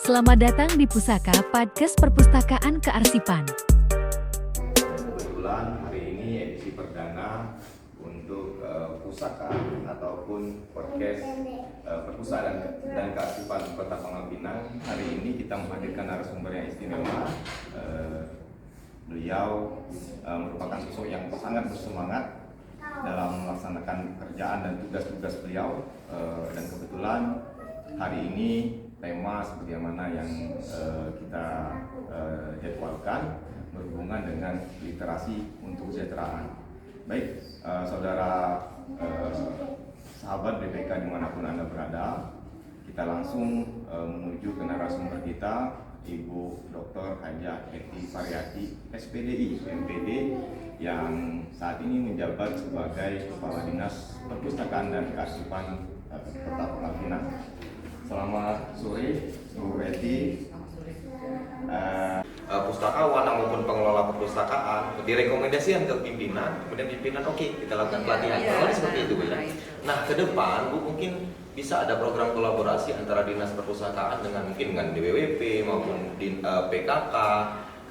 Selamat datang di Pusaka Podcast Perpustakaan Kearsipan. Kebetulan hari ini edisi perdana untuk pusaka ataupun podcast perpustakaan dan kearsipan Kota Pangkal Pinang. Hari ini kita menghadirkan narasumber yang istimewa. Beliau merupakan sosok yang sangat bersemangat dalam melaksanakan pekerjaan dan tugas-tugas beliau, dan kebetulan hari ini tema seperti mana yang kita jadwalkan berhubungan dengan literasi untuk kesejahteraan. Baik, saudara sahabat BPK dimanapun Anda berada, kita langsung menuju ke narasumber kita, Ibu Dr. Hajah Eti Variati, SPDI, MPD, yang saat ini menjabat sebagai Kepala Dinas Perpustakaan dan Kearsipan Kota Pangkal Pinang. Selamat sore, Bu Eti. Pustakawan maupun pengelola perpustakaan direkomendasikan ke pimpinan, kemudian pimpinan oke, kita lakukan pelatihan. Kalau seperti itu, Bu ya. Nah, ke depan Bu mungkin bisa ada program kolaborasi antara Dinas Perpustakaan dengan mungkin dengan DWWP maupun PKK,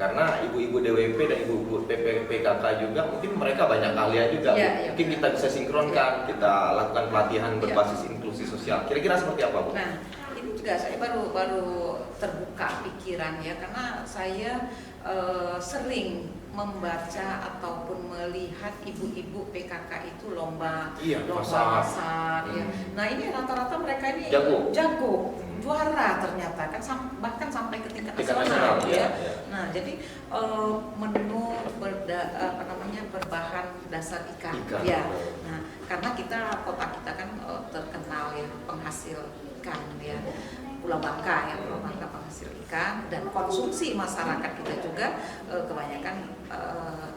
karena ibu-ibu DWP dan ibu-ibu PKK juga mungkin mereka banyak keahlian juga. Mungkin kita bisa sinkronkan, kita lakukan pelatihan berbasis inklusi sosial. Kira-kira seperti apa, Bu? Nah, ini juga saya baru terbuka pikiran ya, karena saya sering membaca ataupun melihat ibu-ibu PKK itu lomba masak ya. Nah, ini rata-rata mereka ini jago. Juara ternyata kan, bahkan sampai ke tingkat nasional ya. Nah, jadi menu berbahan dasar ikan. Ya. Nah, karena kota kita kan terkenal ya penghasil ikan ya. Pulau Bangka penghasil ikan, dan konsumsi masyarakat kita juga kebanyakan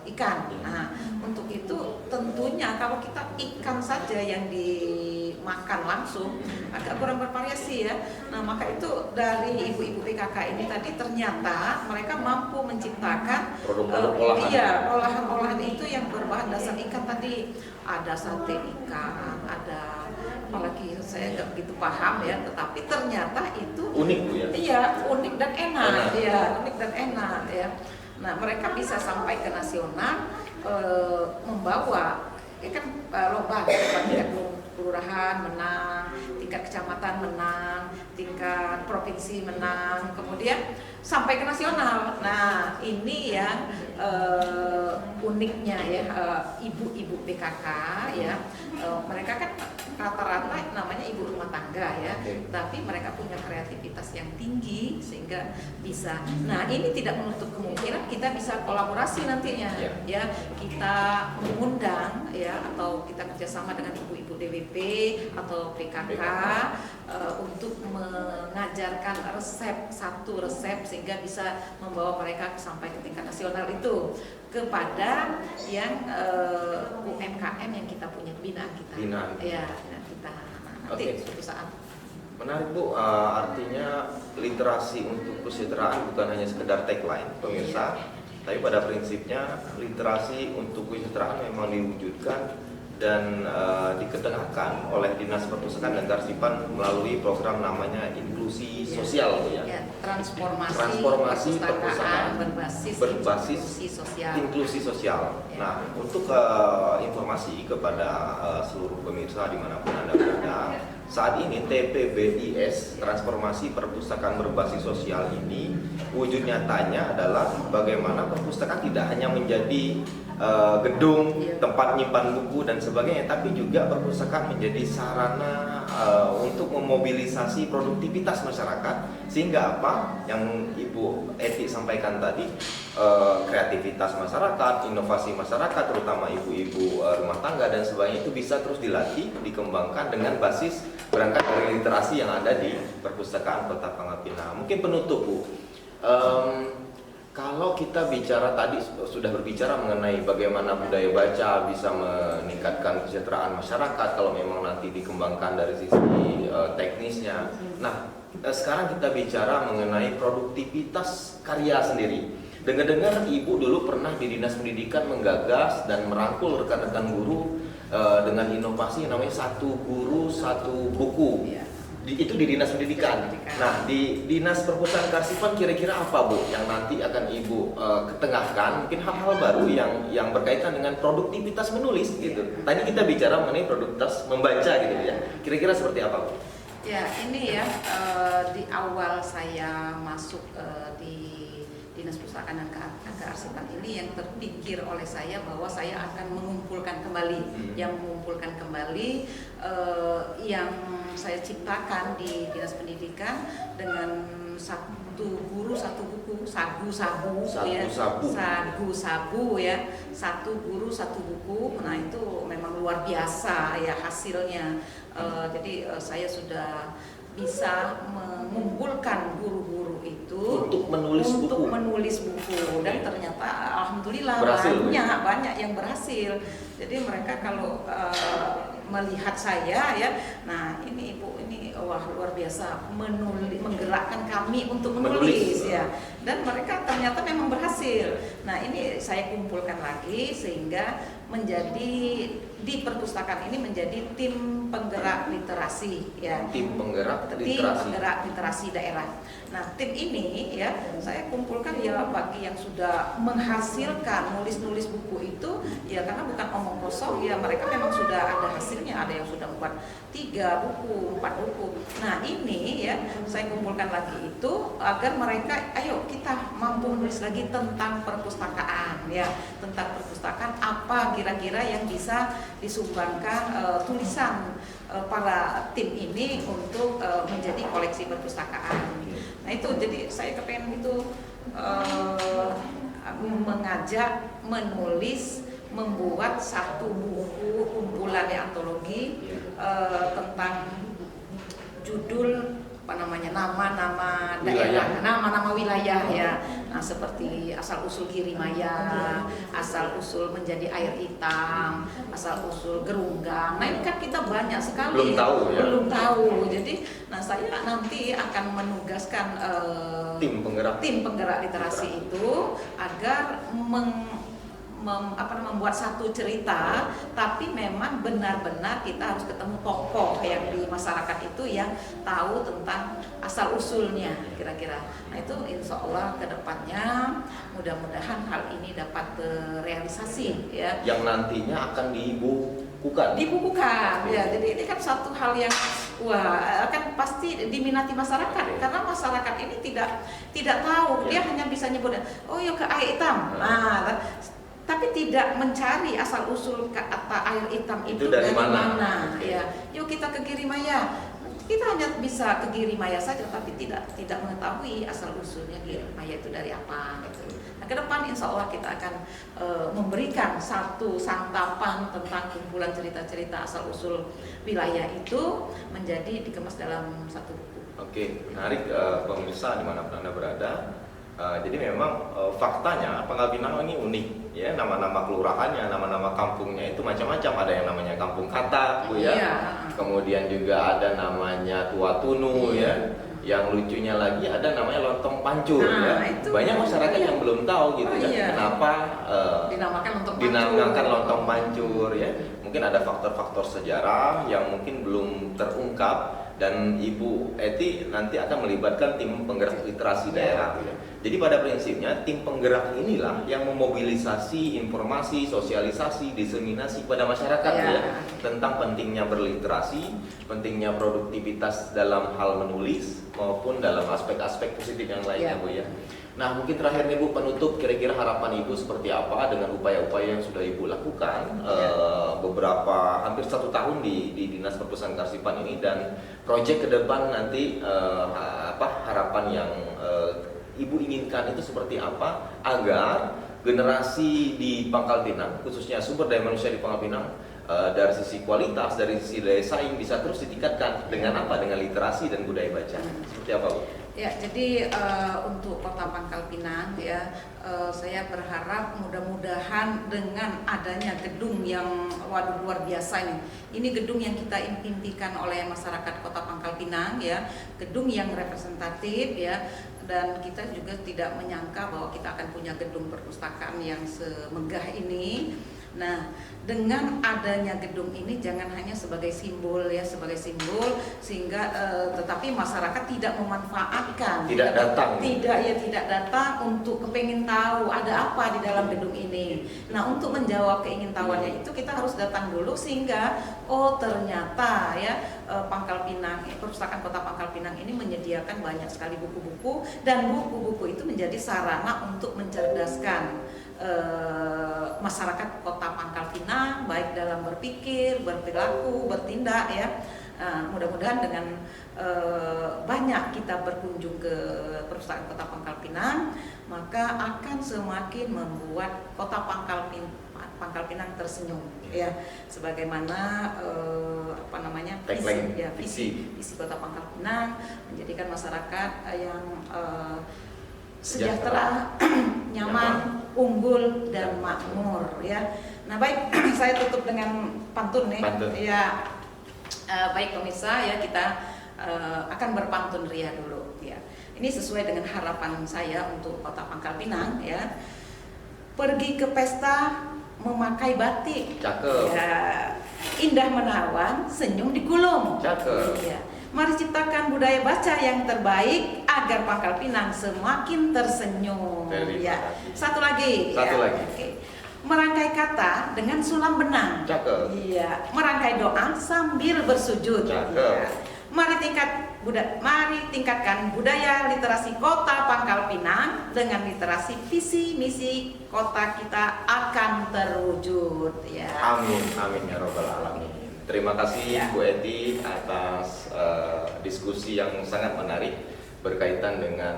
ikan. Nah, untuk itu tentunya kalau kita ikan saja yang dimakan langsung agak kurang bervariasi ya. Nah, maka itu dari ibu-ibu PKK ini tadi ternyata mereka mampu menciptakan olahan-olahan itu yang berbahan dasar ikan tadi. Ada sate ikan, ada apalagi saya nggak begitu paham ya, tetapi ternyata itu unik, Bu ya. Iya, unik dan enak. Iya, unik dan enak ya. Nah, mereka bisa sampai ke nasional, membawa ya kan lomba tingkat kelurahan menang, tingkat kecamatan menang, tingkat provinsi menang, kemudian sampai ke nasional. Nah, ini yang uniknya ya, ibu-ibu PKK ya, mereka kan rata-rata namanya ibu rumah tangga ya, tapi mereka punya kreativitas yang tinggi sehingga bisa. Nah, ini tidak menutup kemungkinan kita bisa kolaborasi nantinya ya, kita mengundang ya, atau kita kerjasama dengan ibu-ibu DWP atau PKK untuk mengajarkan satu resep sehingga bisa membawa mereka sampai ke tingkat nasional itu kepada yang UMKM yang kita punya, binaan kita. Binaan kita. Nanti suatu saat. Menarik, Bu. Artinya literasi untuk kesejahteraan bukan hanya sekedar tagline, pemirsa. Tapi pada prinsipnya literasi untuk kesejahteraan memang diwujudkan dan diketengahkan oleh Dinas Perpustakaan dan Kearsipan melalui program namanya inklusi sosial, Bu ya. Transformasi perpustakaan berbasis inklusi sosial. Nah, untuk informasi kepada seluruh pemirsa dimanapun Anda berada, saat ini TPBIS, Transformasi Perpustakaan Berbasis Sosial ini wujud nyatanya adalah bagaimana perpustakaan tidak hanya menjadi gedung, tempat nyimpan buku dan sebagainya, tapi juga perpustakaan menjadi sarana untuk memobilisasi produktivitas masyarakat, sehingga apa yang Ibu Eti sampaikan tadi, kreativitas masyarakat, inovasi masyarakat, terutama ibu-ibu rumah tangga dan sebagainya itu bisa terus dilatih, dikembangkan dengan basis berangkat dari literasi yang ada di perpustakaan Kota Pangkal Pinang. Mungkin penutup, Bu. Kalau kita bicara tadi sudah berbicara mengenai bagaimana budaya baca bisa meningkatkan kesejahteraan masyarakat kalau memang nanti dikembangkan dari sisi teknisnya. Nah, sekarang kita bicara mengenai produktivitas karya sendiri. Dengar-dengar Ibu dulu pernah di Dinas Pendidikan menggagas dan merangkul rekan-rekan guru dengan inovasi yang namanya satu guru satu buku. Itu di Dinas Pendidikan. Nah, di Dinas Perpustakaan Kearsipan kira-kira apa Bu yang nanti akan Ibu ketengahkan? Mungkin hal-hal baru yang berkaitan dengan produktivitas menulis gitu. Tadi kita bicara mengenai produktivitas membaca gitu ya. Kira-kira seperti apa Bu? Ya, ini ya di awal saya masuk di Dinas Perpustakaan dan Kearsipan ini yang terpikir oleh saya bahwa saya akan mengumpulkan kembali, yang saya ciptakan di Dinas Pendidikan dengan satu guru satu buku, sagu-sabu ya, sagu-sabu ya, satu guru satu buku. Nah itu memang luar biasa ya hasilnya. Jadi saya sudah bisa mengumpulkan guru-guru itu untuk menulis buku dan ternyata alhamdulillah banyak yang berhasil. Jadi mereka kalau melihat saya ya, nah ini Ibu ini wah luar biasa menggerakkan kami untuk menulis ya, dan mereka ternyata memang berhasil. Nah ini saya kumpulkan lagi sehingga menjadi di perpustakaan ini menjadi tim penggerak literasi ya, tim penggerak literasi daerah. Nah tim ini ya saya kumpulkan ya bagi yang sudah menghasilkan nulis buku itu ya, karena bukan omong kosong ya, mereka memang sudah ada hasilnya, ada yang sudah membuat 3 buku, 4 buku. Nah ini ya saya kumpulkan lagi itu agar mereka ayo kita mampu menulis lagi tentang perpustakaan ya, tentang perpustakaan apa kira-kira yang bisa disumbangkan tulisan para tim ini untuk menjadi koleksi perpustakaan. Nah itu jadi saya kepengen itu mengajak menulis, membuat satu buku kumpulan antologi tentang judul nama-nama daerah, nama-nama wilayah ya. Nah, seperti asal usul Girimaya, asal usul menjadi air hitam, asal usul Gerunggang. Nah, ini kan kita banyak sekali belum tahu. Jadi, nah saya nanti akan menugaskan tim penggerak literasi itu agar membuat satu cerita, tapi memang benar-benar kita harus ketemu tokoh yang di masyarakat itu yang tahu tentang asal usulnya kira-kira. Nah itu insya Allah kedepannya mudah-mudahan hal ini dapat terrealisasi ya. Yang nantinya akan dibukukan ya. Jadi ini kan satu hal yang akan pasti diminati masyarakat, karena masyarakat ini tidak tahu, dia hanya bisa nyebut oh ya ke air hitam. Nah, tapi tidak mencari asal usul kata air hitam itu dari mana ya. Yuk kita ke Girimaya, kita hanya bisa ke Girimaya saja, tapi tidak mengetahui asal usulnya Girimaya itu dari apa gitu. Nah ke depan insya Allah kita akan memberikan satu santapan tentang kumpulan cerita-cerita asal usul wilayah itu menjadi dikemas dalam satu buku. Oke, menarik pemirsa dimanapun Anda berada. Jadi memang faktanya Pangkal Pinang ini unik ya, nama-nama kelurahannya, nama-nama kampungnya itu macam-macam. Ada yang namanya Kampung Kata Bu ya. Iya. Kemudian juga ada namanya Tua Tunu ya. Yang lucunya lagi ada namanya Lontong Pancur ya. Banyak masyarakat yang belum tahu gitu kenapa dinamakan Lontong Pancur ya. Mungkin ada faktor-faktor sejarah yang mungkin belum terungkap, dan Ibu Eti nanti akan melibatkan tim penggerak literasi daerah. Jadi pada prinsipnya tim penggerak inilah yang memobilisasi informasi, sosialisasi, diseminasi pada masyarakat ya, tentang pentingnya berliterasi, pentingnya produktivitas dalam hal menulis maupun dalam aspek-aspek positif yang lainnya Bu ya. Nah mungkin terakhir nih Bu, penutup, kira-kira harapan Ibu seperti apa dengan upaya-upaya yang sudah Ibu lakukan beberapa hampir 1 tahun di Dinas Perpustakaan Kearsipan ini, dan proyek ke depan nanti harapan yang Ibu inginkan itu seperti apa agar generasi di Pangkal Pinang, khususnya sumber daya manusia di Pangkal Pinang, dari sisi kualitas, dari sisi daya saing bisa terus ditingkatkan dengan apa? Dengan literasi dan budaya baca. Seperti apa Bu? Ya, jadi untuk Kota Pangkal Pinang ya, saya berharap mudah-mudahan dengan adanya gedung yang luar biasa ini. Ini gedung yang kita impikan oleh masyarakat Kota Pangkal Pinang ya, gedung yang representatif ya, dan kita juga tidak menyangka bahwa kita akan punya gedung perpustakaan yang semegah ini. Nah, dengan adanya gedung ini jangan hanya sebagai simbol ya, sebagai simbol sehingga tetapi masyarakat tidak memanfaatkan, Tidak datang untuk kepengen tahu ada apa di dalam gedung ini. Nah, untuk menjawab keingintahuannya itu kita harus datang dulu sehingga oh ternyata ya Pangkal Pinang, Perpustakaan Kota Pangkal Pinang ini menyediakan banyak sekali buku-buku dan buku-buku itu menjadi sarana untuk mencerdaskan masyarakat Kota Pangkal Pinang baik dalam berpikir, berperilaku, bertindak ya. Mudah-mudahan dengan banyak kita berkunjung ke Perpustakaan Kota Pangkal Pinang, maka akan semakin membuat Kota Pangkal Pinang tersenyum ya, sebagaimana visi Kota Pangkal Pinang menjadikan masyarakat yang sejahtera, nyaman, unggul dan makmur ya. Nah baik, saya tutup dengan pantun nih. Ya, baik pemirsa ya, kita akan berpantun ria dulu ya. Ini sesuai dengan harapan saya untuk Kota Pangkal Pinang ya. Pergi ke pesta memakai batik. Cakep. Ya, indah menawan, senyum digulung. Cakep. Ya. Mari ciptakan budaya baca yang terbaik agar Pangkal Pinang semakin tersenyum. Ya. Satu lagi. Oke. Merangkai kata dengan sulam benang. Cakep. Iya. Merangkai doa sambil bersujud. Cakep. Ya. Mari tingkatkan budaya literasi Kota Pangkal Pinang dengan literasi visi misi kota kita akan terwujud. Ya. Amin, amin ya robbal alamin. Terima kasih Bu Eti atas diskusi yang sangat menarik berkaitan dengan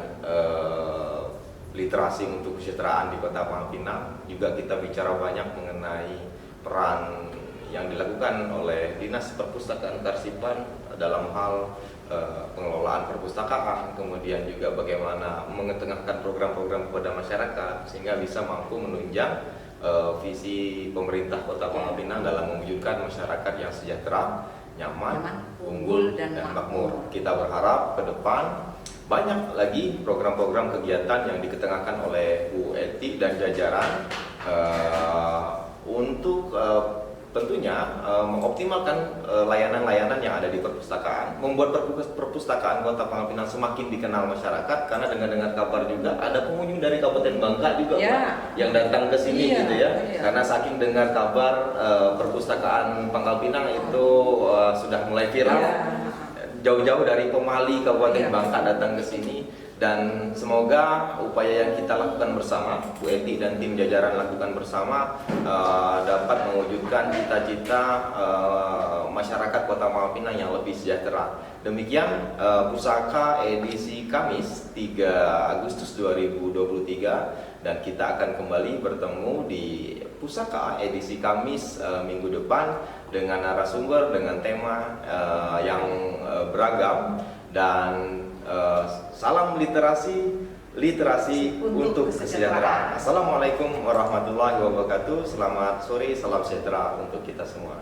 literasi untuk kesejahteraan di Kota Pangkal Pinang. Juga kita bicara banyak mengenai peran yang dilakukan oleh Dinas Perpustakaan Karsipan dalam hal pengelolaan perpustakaan, kemudian juga bagaimana mengetengahkan program-program kepada masyarakat sehingga bisa mampu menunjang visi pemerintah Kota Pangkal Pinang dalam mewujudkan masyarakat yang sejahtera, nyaman, unggul dan makmur. Kita berharap ke depan banyak lagi program-program kegiatan yang diketengahkan oleh Bu Eti dan jajaran untuk tentunya mengoptimalkan layanan-layanan yang ada di perpustakaan, membuat perpustakaan Kota Pangkal Pinang semakin dikenal masyarakat. Karena dengar kabar juga ada pengunjung dari Kabupaten Bangka juga Pak, yang datang ke sini gitu ya. Karena saking dengar kabar perpustakaan Pangkal Pinang itu sudah mulai viral, jauh-jauh dari Pemali Kabupaten Bangka datang ke sini. Dan semoga upaya yang kita lakukan bersama, Bu Eti dan tim jajaran lakukan bersama, dapat mewujudkan cita-cita masyarakat Kota Pangkal Pinang yang lebih sejahtera. Demikian Pusaka edisi Kamis 3 Agustus 2023, dan kita akan kembali bertemu di Pusaka edisi Kamis minggu depan dengan narasumber, dengan tema yang beragam, dan salam literasi untuk kesejahteraan. Assalamualaikum warahmatullahi wabarakatuh. Selamat sore, salam sejahtera untuk kita semua.